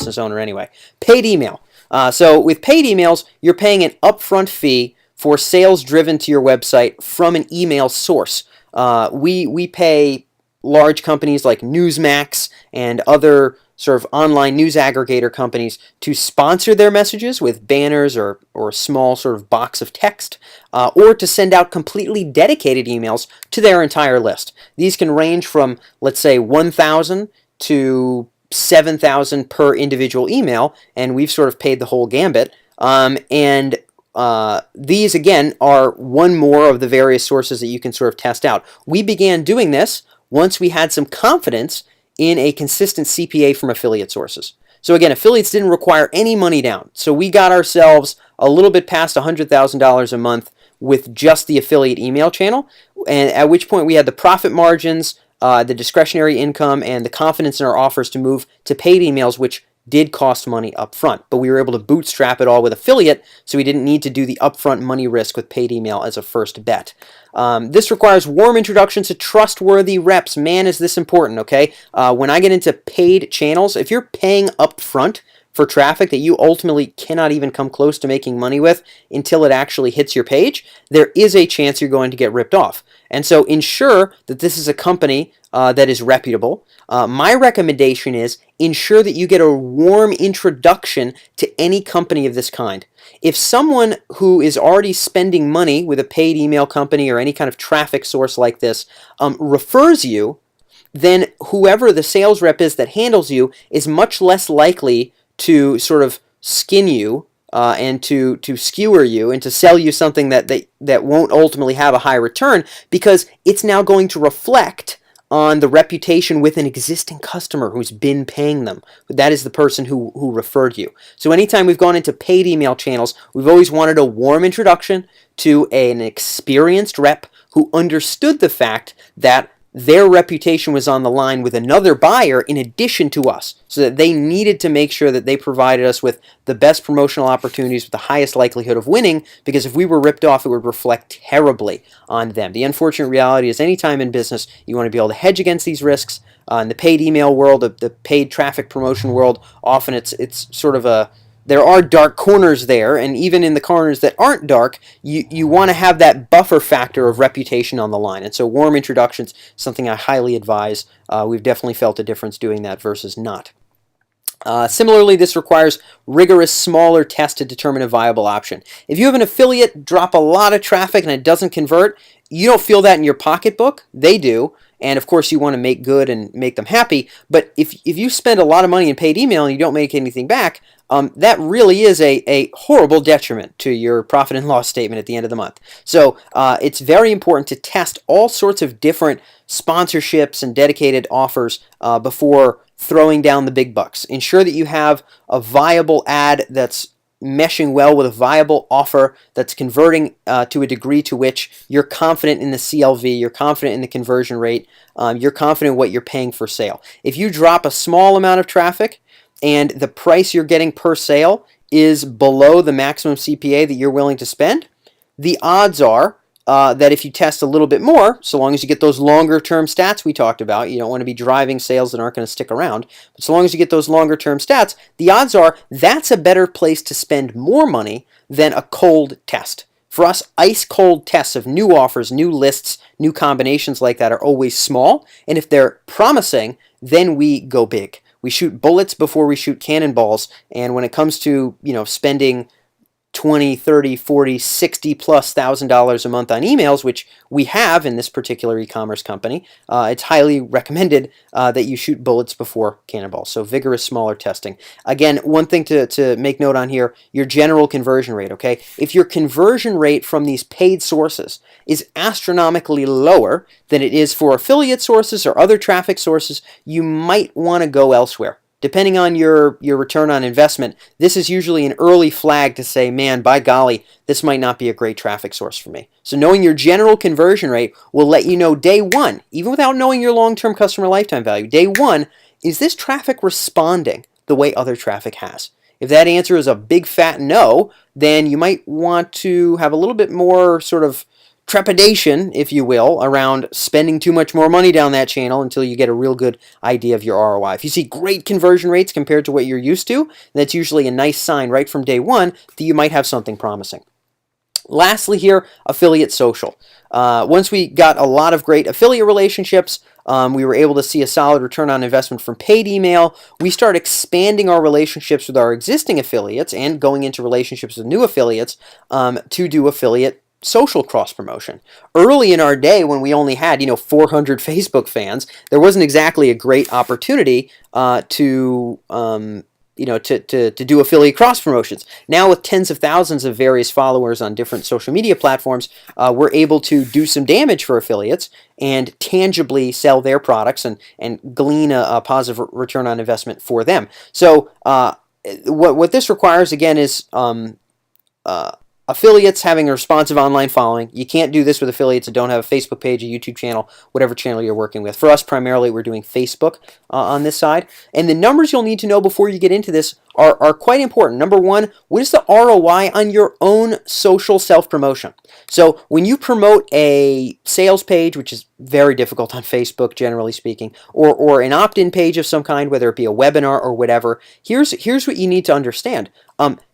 business owner anyway. Paid email. So with paid emails, you're paying an upfront fee for sales driven to your website from an email source. We pay large companies like Newsmax and other sort of online news aggregator companies to sponsor their messages with banners or a small sort of box of text, or to send out completely dedicated emails to their entire list. These can range from, let's say, 1,000 to 7,000 per individual email, and we've sort of paid the whole gambit. These, again, are one more of the various sources that you can sort of test out. We began doing this once we had some confidence in a consistent CPA from affiliate sources. So again, affiliates didn't require any money down. So we got ourselves a little bit past $100,000 a month with just the affiliate email channel, and at which point we had the profit margins, the discretionary income, and the confidence in our offers to move to paid emails, which did cost money up front, but we were able to bootstrap it all with affiliate, so we didn't need to do the upfront money risk with paid email as a first bet. This requires warm introductions to trustworthy reps. Man, is this important, okay? When I get into paid channels, if you're paying upfront for traffic that you ultimately cannot even come close to making money with until it actually hits your page, there is a chance you're going to get ripped off. And so ensure that this is a company that is reputable. My recommendation is ensure that you get a warm introduction to any company of this kind. If someone who is already spending money with a paid email company or any kind of traffic source like this refers you, then whoever the sales rep is that handles you is much less likely to sort of skin you and to skewer you and to sell you something that won't ultimately have a high return, because it's now going to reflect on the reputation with an existing customer who's been paying them. That is the person who referred you. So anytime we've gone into paid email channels, we've always wanted a warm introduction to an experienced rep who understood the fact that their reputation was on the line with another buyer in addition to us, so that they needed to make sure that they provided us with the best promotional opportunities with the highest likelihood of winning, because if we were ripped off, it would reflect terribly on them. The unfortunate reality is anytime in business, you want to be able to hedge against these risks. In the paid email world, the paid traffic promotion world, often it's sort of there are dark corners there, and even in the corners that aren't dark, you want to have that buffer factor of reputation on the line. And so warm introductions, something I highly advise. We've definitely felt a difference doing that versus not. Similarly, this requires rigorous, smaller tests to determine a viable option. If you have an affiliate drop a lot of traffic and it doesn't convert, you don't feel that in your pocketbook. They do. And of course, you want to make good and make them happy. But if you spend a lot of money in paid email and you don't make anything back, that really is a horrible detriment to your profit and loss statement at the end of the month. So it's very important to test all sorts of different sponsorships and dedicated offers before throwing down the big bucks. Ensure that you have a viable ad that's meshing well with a viable offer that's converting to a degree to which you're confident in the CLV, you're confident in the conversion rate, you're confident in what you're paying for sale. If you drop a small amount of traffic and the price you're getting per sale is below the maximum CPA that you're willing to spend, the odds are that if you test a little bit more, so long as you get those longer term stats we talked about, you don't want to be driving sales that aren't going to stick around, but so long as you get those longer term stats, the odds are that's a better place to spend more money than a cold test. For us, ice cold tests of new offers, new lists, new combinations like that are always small, and if they're promising, then we go big. We shoot bullets before we shoot cannonballs, and when it comes to, spending $20, $30, $40, $60 plus $1,000 a month on emails, which we have in this particular e-commerce company, it's highly recommended that you shoot bullets before cannonballs. So vigorous, smaller testing. Again, one thing to make note on here, your general conversion rate, okay? If your conversion rate from these paid sources is astronomically lower than it is for affiliate sources or other traffic sources, you might want to go elsewhere. Depending on your return on investment, this is usually an early flag to say, man, by golly, this might not be a great traffic source for me. So knowing your general conversion rate will let you know day one, even without knowing your long-term customer lifetime value, day one, is this traffic responding the way other traffic has? If that answer is a big fat no, then you might want to have a little bit more sort of trepidation, if you will, around spending too much more money down that channel until you get a real good idea of your ROI. If you see great conversion rates compared to what you're used to, that's usually a nice sign right from day one that you might have something promising. Lastly here, affiliate social. Once we got a lot of great affiliate relationships, we were able to see a solid return on investment from paid email. We start expanding our relationships with our existing affiliates and going into relationships with new affiliates to do affiliate social cross promotion. Early in our day, when we only had 400 Facebook fans, there wasn't exactly a great opportunity to do affiliate cross promotions. Now with tens of thousands of various followers on different social media platforms, we're able to do some damage for affiliates and tangibly sell their products and glean a positive return on investment for them. So what this requires, again, is affiliates having a responsive online following. You can't do this with affiliates that don't have a Facebook page, a YouTube channel, whatever channel you're working with. For us, primarily, we're doing Facebook on this side. And the numbers you'll need to know before you get into this are quite important. Number one, what is the ROI on your own social self-promotion? So when you promote a sales page, which is very difficult on Facebook, generally speaking, or an opt-in page of some kind, whether it be a webinar or whatever, here's what you need to understand.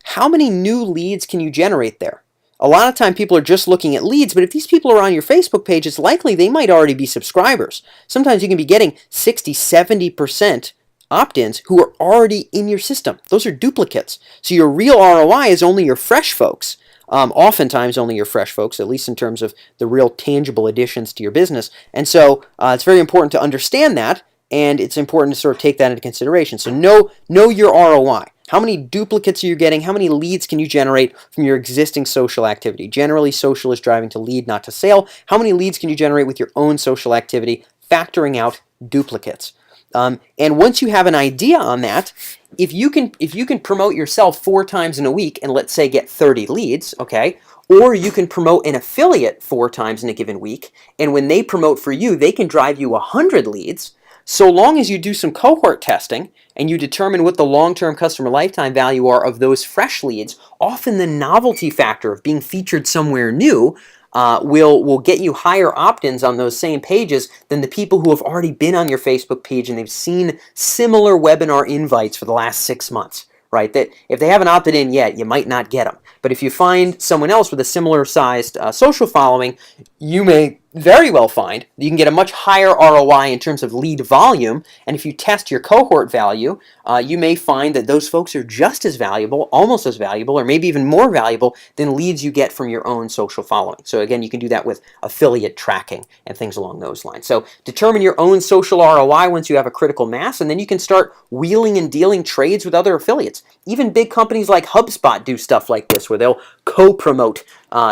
How many new leads can you generate there? A lot of time people are just looking at leads, but if these people are on your Facebook page, it's likely they might already be subscribers. Sometimes you can be getting 60, 70% opt-ins who are already in your system. Those are duplicates. So your real ROI is only your fresh folks. Oftentimes only your fresh folks, at least in terms of the real tangible additions to your business. And so it's very important to understand that, and it's important to sort of take that into consideration. So know your ROI. How many duplicates are you getting? How many leads can you generate from your existing social activity? Generally, social is driving to lead, not to sale. How many leads can you generate with your own social activity, factoring out duplicates? And once you have an idea on that, if you can promote yourself 4 times in a week and let's say get 30 leads, okay, or you can promote an affiliate 4 times in a given week, and when they promote for you, they can drive you 100 leads. So long as you do some cohort testing and you determine what the long-term customer lifetime value are of those fresh leads, often the novelty factor of being featured somewhere new will get you higher opt-ins on those same pages than the people who have already been on your Facebook page and they've seen similar webinar invites for the last 6 months. Right? That if they haven't opted in yet, you might not get them. But if you find someone else with a similar sized social following, you may very well find that you can get a much higher ROI in terms of lead volume. And if you test your cohort value, you may find that those folks are just as valuable, almost as valuable, or maybe even more valuable than leads you get from your own social following. So again, you can do that with affiliate tracking and things along those lines. So determine your own social ROI once you have a critical mass, and then you can start wheeling and dealing trades with other affiliates. Even big companies like HubSpot do stuff like this, where they'll co-promote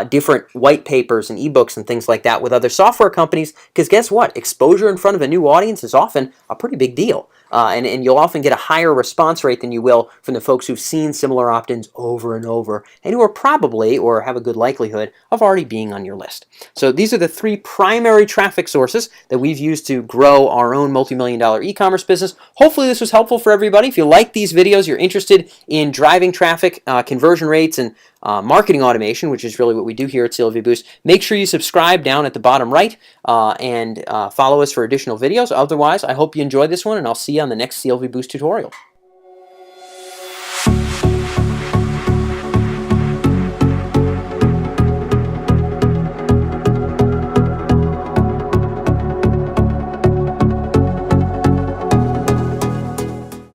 different white papers and ebooks and things like that with other software companies, because guess what? Exposure in front of a new audience is often a pretty big deal. And you'll often get a higher response rate than you will from the folks who've seen similar opt-ins over and over, and who are probably, or have a good likelihood, of already being on your list. So these are the 3 primary traffic sources that we've used to grow our own multi-million-dollar e-commerce business. Hopefully this was helpful for everybody. If you like these videos, you're interested in driving traffic, conversion rates, and marketing automation, which is really what we do here at CLV Boost, make sure you subscribe down at the bottom right and follow us for additional videos. Otherwise, I hope you enjoyed this one, and I'll see you on the next CLV Boost tutorial.